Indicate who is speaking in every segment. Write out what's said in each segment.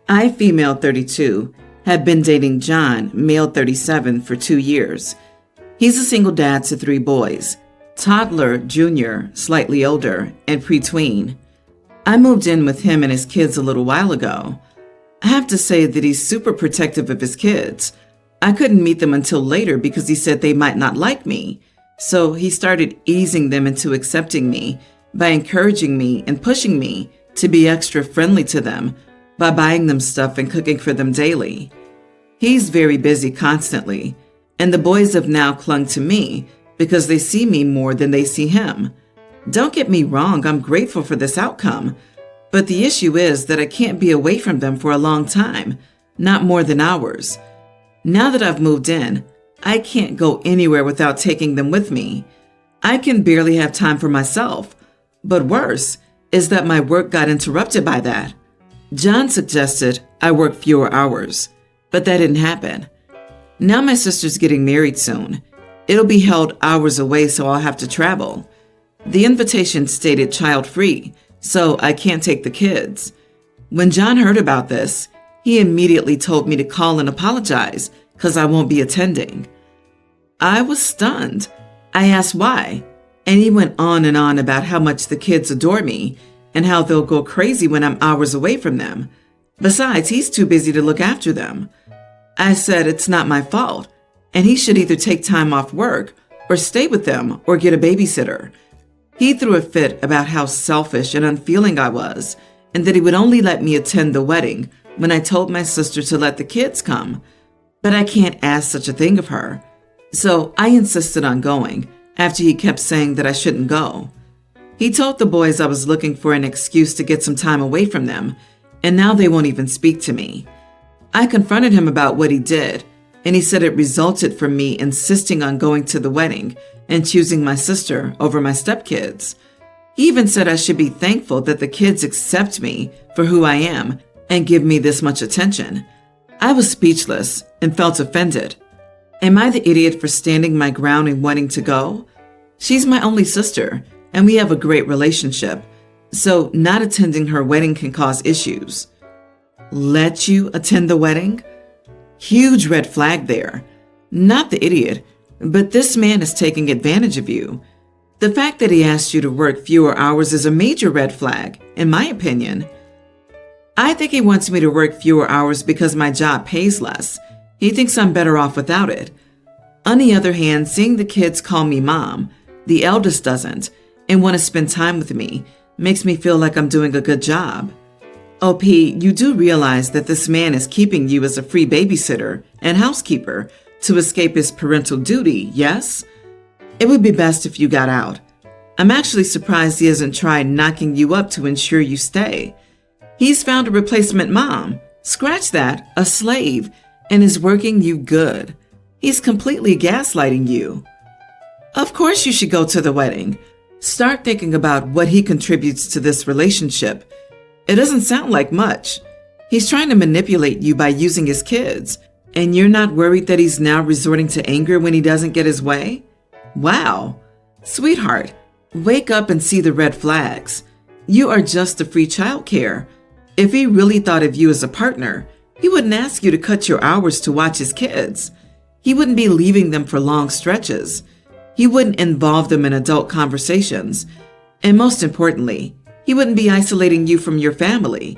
Speaker 1: I, female 32, have been dating John, male 37, for 2 years. He's a single dad to 3 boys, toddler, junior, slightly older, and preteen. I moved in with him and his kids a little while ago. I have to say that he's super protective of his kids. I couldn't meet them until later because he said they might not like me. So he started easing them into accepting me by encouraging me and pushing me to be extra friendly to them by buying them stuff and cooking for them daily. He's very busy constantly, and the boys have now clung to me because they see me more than they see him. Don't get me wrong, I'm grateful for this outcome, but the issue is that I can't be away from them for a long time, not more than hours. Now that I've moved in, I can't go anywhere without taking them with me. I can barely have time for myself, but worse is that my work got interrupted by that. John suggested I work fewer hours, but that didn't happen. Now my sister's getting married soon. It'll be held hours away, so I'll have to travel. The invitation stated child-free, so I can't take the kids. When John heard about this, he immediately told me to call and apologize because I won't be attending. I was stunned. I asked why, and he went on and on about how much the kids adore me and how they'll go crazy when I'm hours away from them. Besides, he's too busy to look after them. I said it's not my fault, and he should either take time off work or stay with them or get a babysitter. He threw a fit about how selfish and unfeeling I was, and that he would only let me attend the wedding when I told my sister to let the kids come. But I can't ask such a thing of her. So I insisted on going after he kept saying that I shouldn't go. He told the boys I was looking for an excuse to get some time away from them, and now they won't even speak to me. I confronted him about what he did, and he said it resulted from me insisting on going to the wedding and choosing my sister over my stepkids. He even said I should be thankful that the kids accept me for who I am and give me this much attention. I was speechless and felt offended. Am I the idiot for standing my ground and wanting to go? She's my only sister, and we have a great relationship, so not attending her wedding can cause issues. Let you attend the wedding? Huge red flag there. Not the idiot, but this man is taking advantage of you. The fact that he asked you to work fewer hours is a major red flag, in my opinion. I think he wants me to work fewer hours because my job pays less. He thinks I'm better off without it. On the other hand, seeing the kids call me mom, the eldest doesn't, and want to spend time with me, makes me feel like I'm doing a good job. OP, you do realize that this man is keeping you as a free babysitter and housekeeper to escape his parental duty, yes? It would be best if you got out. I'm actually surprised he hasn't tried knocking you up to ensure you stay. He's found a replacement mom, scratch that, a slave, and is working you good. He's completely gaslighting you. Of course you should go to the wedding. Start thinking about what he contributes to this relationship. It doesn't sound like much. He's trying to manipulate you by using his kids, and you're not worried that he's now resorting to anger when he doesn't get his way? Wow. Sweetheart, wake up and see the red flags. You are just a free childcare. If he really thought of you as a partner, he wouldn't ask you to cut your hours to watch his kids. He wouldn't be leaving them for long stretches. He wouldn't involve them in adult conversations. And most importantly, he wouldn't be isolating you from your family.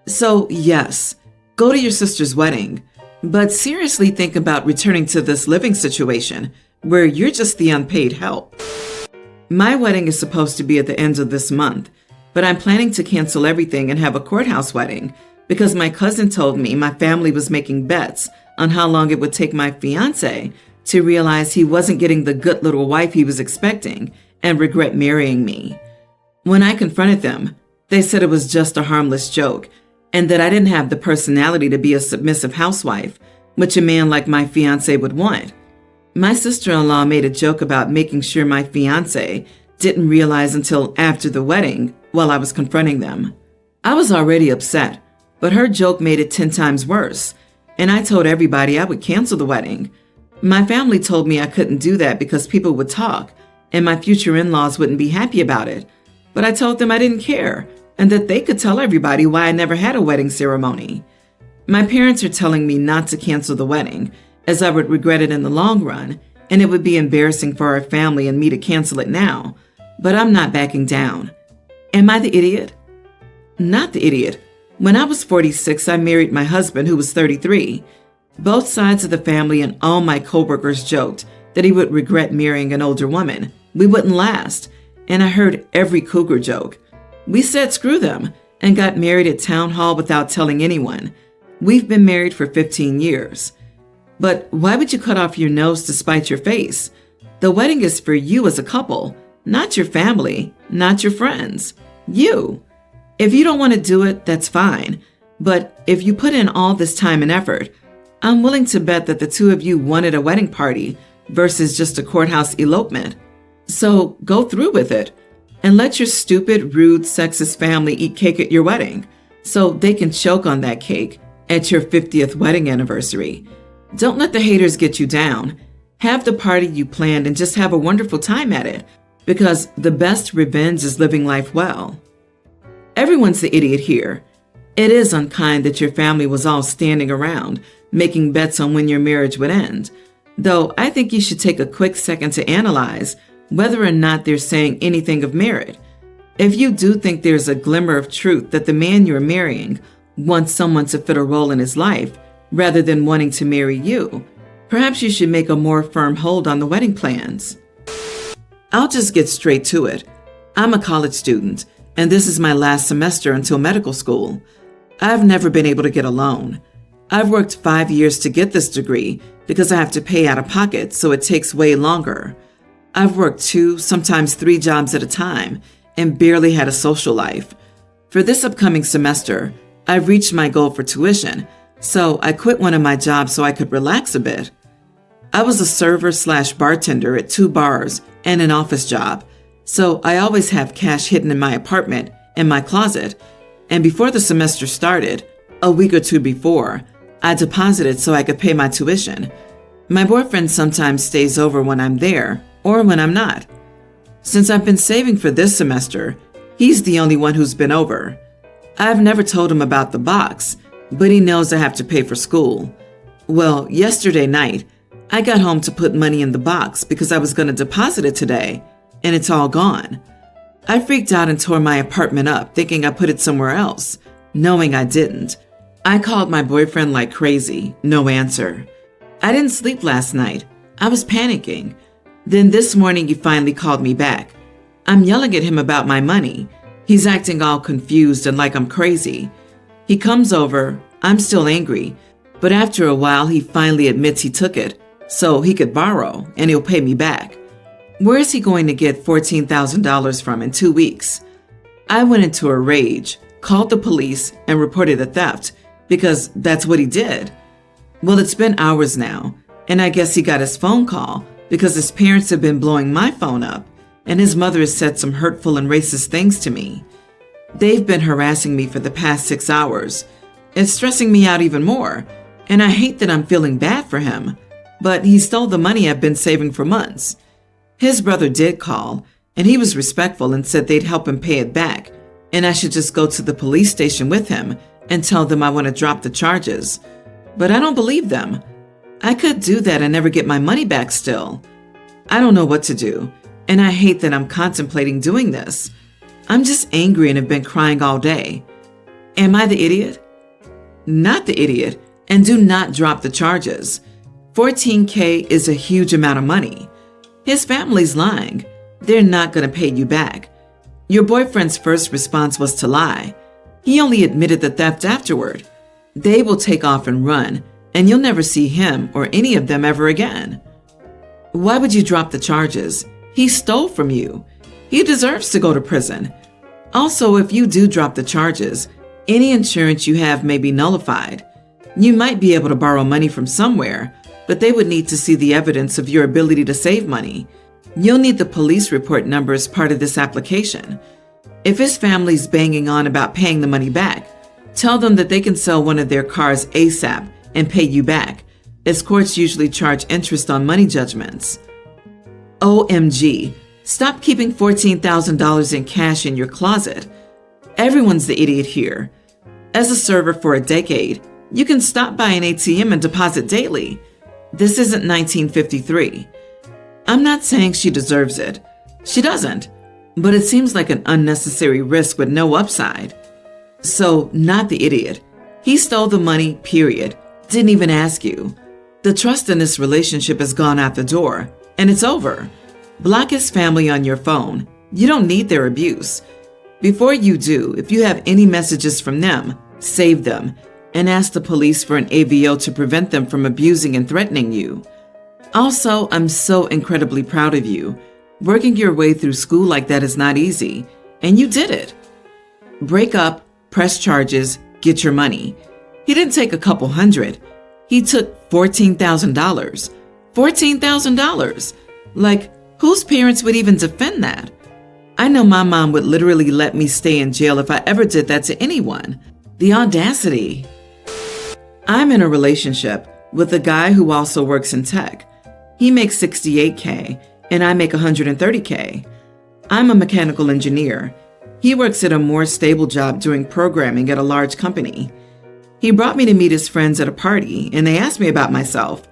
Speaker 1: So yes, go to your sister's wedding, but seriously think about returning to this living situation where you're just the unpaid help. My wedding is supposed to be at the end of this month, but I'm planning to cancel everything and have a courthouse wedding because my cousin told me my family was making bets on how long it would take my fiancé to realize he wasn't getting the good little wife he was expecting and regret marrying me. When I confronted them, they said it was just a harmless joke and that I didn't have the personality to be a submissive housewife, which a man like my fiancé would want. My sister-in-law made a joke about making sure my fiancé didn't realize until after the wedding while I was confronting them. I was already upset, but her joke made it 10 times worse, and I told everybody I would cancel the wedding. My family told me I couldn't do that because people would talk, and my future in-laws wouldn't be happy about it. But I told them I didn't care, and that they could tell everybody why I never had a wedding ceremony. My parents are telling me not to cancel the wedding, as I would regret it in the long run, and it would be embarrassing for our family and me to cancel it now. But I'm not backing down. Am I the idiot? Not the idiot. When I was 46, I married my husband, who was 33. Both sides of the family and all my coworkers joked that he would regret marrying an older woman. We wouldn't last. And I heard every cougar joke. We said screw them and got married at town hall without telling anyone. We've been married for 15 years. But why would you cut off your nose to spite your face? The wedding is for you as a couple, not your family, not your friends. You. If you don't want to do it, that's fine. But if you put in all this time and effort, I'm willing to bet that the two of you wanted a wedding party versus just a courthouse elopement. So go through with it and let your stupid, rude, sexist family eat cake at your wedding so they can choke on that cake at your 50th wedding anniversary. Don't let the haters get you down. Have the party you planned and just have a wonderful time at it, because the best revenge is living life well. Everyone's the idiot here. It is unkind that your family was all standing around, making bets on when your marriage would end. Though I think you should take a quick second to analyze whether or not they're saying anything of merit. If you do think there's a glimmer of truth that the man you're marrying wants someone to fit a role in his life rather than wanting to marry you, perhaps you should make a more firm hold on the wedding plans. I'll just get straight to it. I'm a college student, and this is my last semester until medical school. I've never been able to get a loan. I've worked 5 years to get this degree because I have to pay out of pocket, so it takes way longer. I've worked 2, sometimes 3 jobs at a time and barely had a social life. For this upcoming semester, I've reached my goal for tuition, so I quit one of my jobs so I could relax a bit. I was a server/bartender at 2 bars and an office job, so I always have cash hidden in my apartment and my closet. And before the semester started, a week or 2 before, I deposited so I could pay my tuition. My boyfriend sometimes stays over when I'm there or when I'm not. Since I've been saving for this semester, he's the only one who's been over. I've never told him about the box, but he knows I have to pay for school. Well, yesterday night, I got home to put money in the box because I was going to deposit it today, and it's all gone. I freaked out and tore my apartment up, thinking I put it somewhere else, knowing I didn't. I called my boyfriend like crazy, no answer. I didn't sleep last night. I was panicking. Then this morning he finally called me back. I'm yelling at him about my money. He's acting all confused and like I'm crazy. He comes over. I'm still angry, but after a while he finally admits he took it so he could borrow and he'll pay me back. Where is he going to get $14,000 from in 2 weeks? I went into a rage, called the police, and reported the theft because that's what he did. Well, it's been hours now, and I guess he got his phone call because his parents have been blowing my phone up, and his mother has said some hurtful and racist things to me. They've been harassing me for the past 6 hours. It's stressing me out even more, and I hate that I'm feeling bad for him, but he stole the money I've been saving for months. His brother did call, and he was respectful and said they'd help him pay it back, and I should just go to the police station with him and tell them I want to drop the charges. But I don't believe them. I could do that and never get my money back still. I don't know what to do, and I hate that I'm contemplating doing this. I'm just angry and have been crying all day. Am I the idiot? Not the idiot, and do not drop the charges. $14,000 is a huge amount of money. His family's lying. They're not going to pay you back. Your boyfriend's first response was to lie. He only admitted the theft afterward. They will take off and run, and you'll never see him or any of them ever again. Why would you drop the charges? He stole from you. He deserves to go to prison. Also, if you do drop the charges, any insurance you have may be nullified. You might be able to borrow money from somewhere, but they would need to see the evidence of your ability to save money. You'll need the police report number as part of this application. If his family's banging on about paying the money back, tell them that they can sell one of their cars ASAP and pay you back, as courts usually charge interest on money judgments. OMG, stop keeping $14,000 in cash in your closet. Everyone's the idiot here. As a server for a decade, You can stop by an ATM and deposit daily. This isn't 1953. I'm not saying she deserves it. She doesn't. But it seems like an unnecessary risk with no upside. So, not the idiot. He stole the money, period. Didn't even ask you. The trust in this relationship has gone out the door, and it's over. Block his family on your phone. You don't need their abuse. Before you do, if you have any messages from them, save them and ask the police for an AVO to prevent them from abusing and threatening you. Also, I'm so incredibly proud of you. Working your way through school like that is not easy, and you did it. Break up, press charges, get your money. He didn't take a couple hundred. He took $14,000. $14,000. Like, whose parents would even defend that? I know my mom would literally let me stay in jail if I ever did that to anyone. The audacity. I'm in a relationship with a guy who also works in tech. He makes $68K and I make $130K. I'm a mechanical engineer. He works at a more stable job doing programming at a large company. He brought me to meet his friends at a party and they asked me about myself.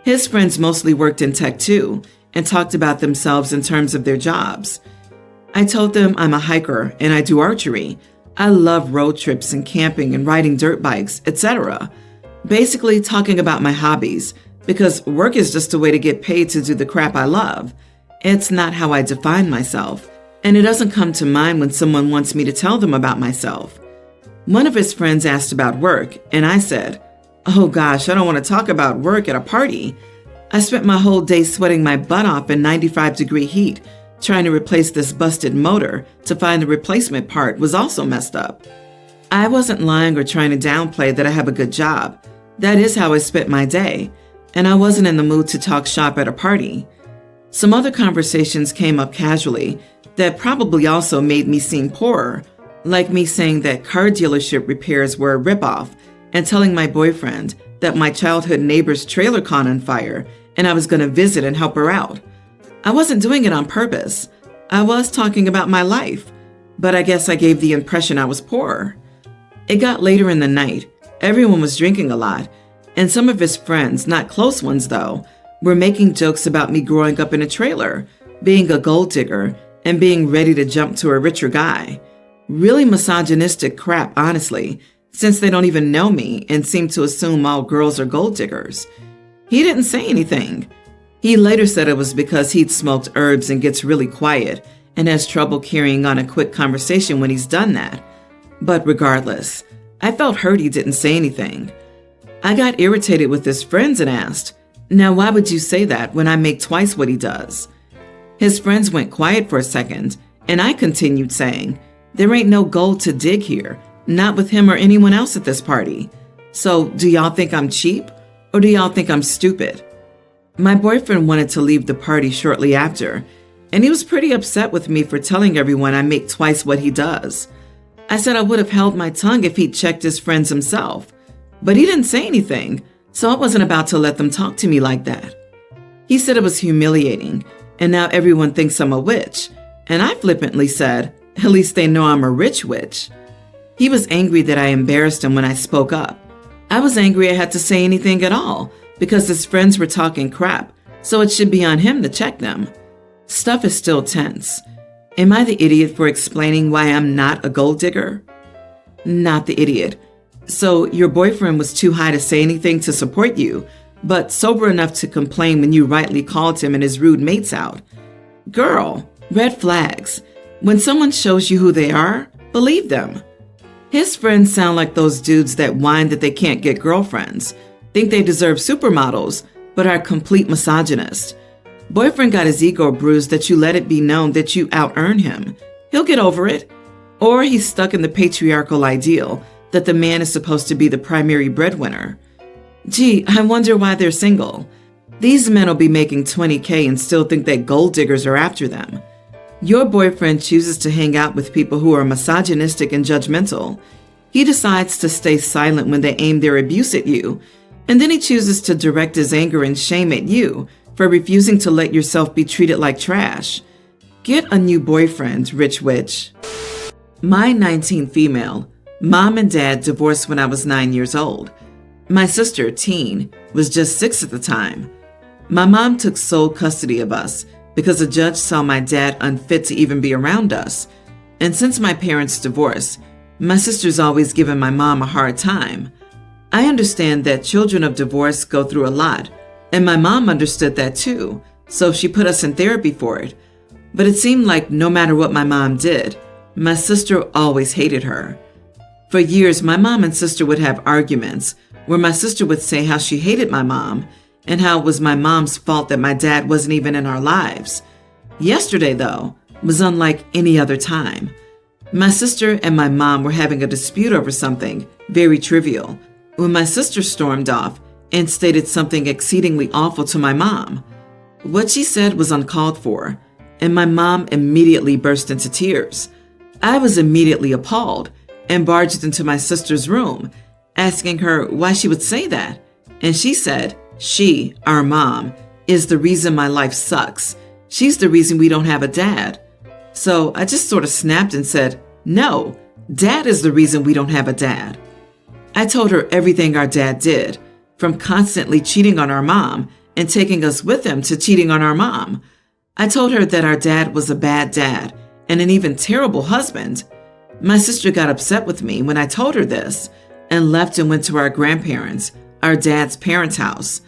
Speaker 1: His friends mostly worked in tech too and talked about themselves in terms of their jobs. I told them I'm a hiker and I do archery. I love road trips and camping and riding dirt bikes, etc. Basically talking about my hobbies, because work is just a way to get paid to do the crap I love. It's not how I define myself, and it doesn't come to mind when someone wants me to tell them about myself. One of his friends asked about work, and I said, "Oh gosh, I don't want to talk about work at a party. I spent my whole day sweating my butt off in 95-degree heat, trying to replace this busted motor to find the replacement part was also messed up." I wasn't lying or trying to downplay that I have a good job. That is how I spent my day, and I wasn't in the mood to talk shop at a party. Some other conversations came up casually that probably also made me seem poorer, like me saying that car dealership repairs were a ripoff and telling my boyfriend that my childhood neighbor's trailer caught on fire and I was going to visit and help her out. I wasn't doing it on purpose. I was talking about my life, but I guess I gave the impression I was poor. It got later in the night. Everyone was drinking a lot, and some of his friends, not close ones though, were making jokes about me growing up in a trailer, being a gold digger, and being ready to jump to a richer guy. Really misogynistic crap, honestly, since they don't even know me and seem to assume all girls are gold diggers. He didn't say anything. He later said it was because he'd smoked herbs and gets really quiet and has trouble carrying on a quick conversation when he's done that. But regardless, I felt hurt he didn't say anything. I got irritated with his friends and asked, "Now why would you say that when I make twice what he does?" His friends went quiet for a second, and I continued saying, "There ain't no gold to dig here, not with him or anyone else at this party. So do y'all think I'm cheap, or do y'all think I'm stupid?" My boyfriend wanted to leave the party shortly after, and he was pretty upset with me for telling everyone I make twice what he does. I said I would have held my tongue if he'd checked his friends himself, but he didn't say anything, so I wasn't about to let them talk to me like that. He said it was humiliating, and now everyone thinks I'm a witch, and I flippantly said, "At least they know I'm a rich witch." He was angry that I embarrassed him when I spoke up. I was angry I had to say anything at all, because his friends were talking crap, so it should be on him to check them. Stuff is still tense. Am I the idiot for explaining why I'm not a gold digger? Not the idiot. So your boyfriend was too high to say anything to support you, but sober enough to complain when you rightly called him and his rude mates out. Girl, red flags. When someone shows you who they are, believe them. His friends sound like those dudes that whine that they can't get girlfriends, think they deserve supermodels, but are complete misogynists. Boyfriend got his ego bruised that you let it be known that you out-earn him. He'll get over it. Or he's stuck in the patriarchal ideal that the man is supposed to be the primary breadwinner. Gee, I wonder why they're single. These men will be making $20K and still think that gold diggers are after them. Your boyfriend chooses to hang out with people who are misogynistic and judgmental. He decides to stay silent when they aim their abuse at you, and then he chooses to direct his anger and shame at you for refusing to let yourself be treated like trash. Get a new boyfriend, rich witch. My 19 female. Mom and dad divorced when I was 9 years old. My sister, Teen, was just 6 at the time. My mom took sole custody of us because a judge saw my dad unfit to even be around us. And since my parents divorced, my sister's always given my mom a hard time. I understand that children of divorce go through a lot, and my mom understood that too, so she put us in therapy for it. But it seemed like no matter what my mom did, my sister always hated her. For years, my mom and sister would have arguments where my sister would say how she hated my mom and how it was my mom's fault that my dad wasn't even in our lives. Yesterday, though, was unlike any other time. My sister and my mom were having a dispute over something very trivial when my sister stormed off and stated something exceedingly awful to my mom. What she said was uncalled for, and my mom immediately burst into tears. I was immediately appalled and barged into my sister's room, asking her why she would say that. And she said, she, our mom, is the reason my life sucks. She's the reason we don't have a dad. So I just sort of snapped and said, no, Dad is the reason we don't have a dad. I told her everything our dad did, from constantly cheating on our mom and taking us with him to cheating on our mom. I told her that our dad was a bad dad and an even terrible husband. My sister got upset with me when I told her this and left and went to our grandparents, our dad's parents' house.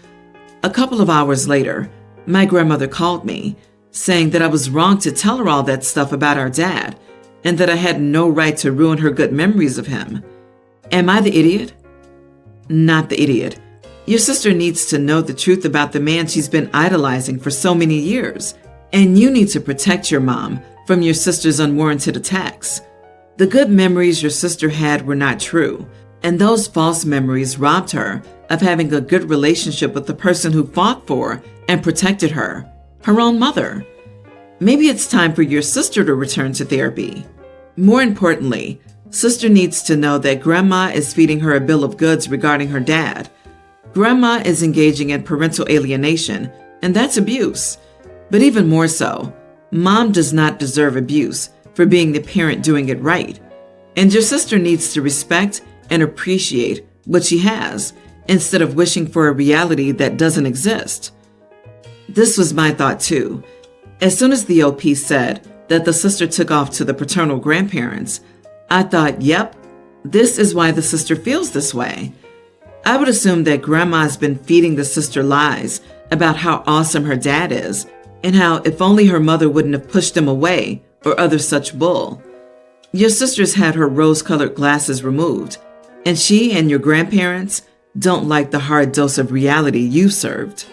Speaker 1: A couple of hours later, my grandmother called me, saying that I was wrong to tell her all that stuff about our dad and that I had no right to ruin her good memories of him. Am I the idiot? Not the idiot. Your sister needs to know the truth about the man she's been idolizing for so many years, and you need to protect your mom from your sister's unwarranted attacks. The good memories your sister had were not true, and those false memories robbed her of having a good relationship with the person who fought for and protected her, her own mother. Maybe it's time for your sister to return to therapy. More importantly, sister needs to know that Grandma is feeding her a bill of goods regarding her dad. Grandma is engaging in parental alienation, and that's abuse. But even more so, Mom does not deserve abuse for being the parent doing it right. And your sister needs to respect and appreciate what she has, instead of wishing for a reality that doesn't exist. This was my thought too. As soon as the OP said that the sister took off to the paternal grandparents, I thought, yep, this is why the sister feels this way. I would assume that Grandma's been feeding the sister lies about how awesome her dad is and how if only her mother wouldn't have pushed him away or other such bull. Your sister's had her rose-colored glasses removed, and she and your grandparents don't like the hard dose of reality you served.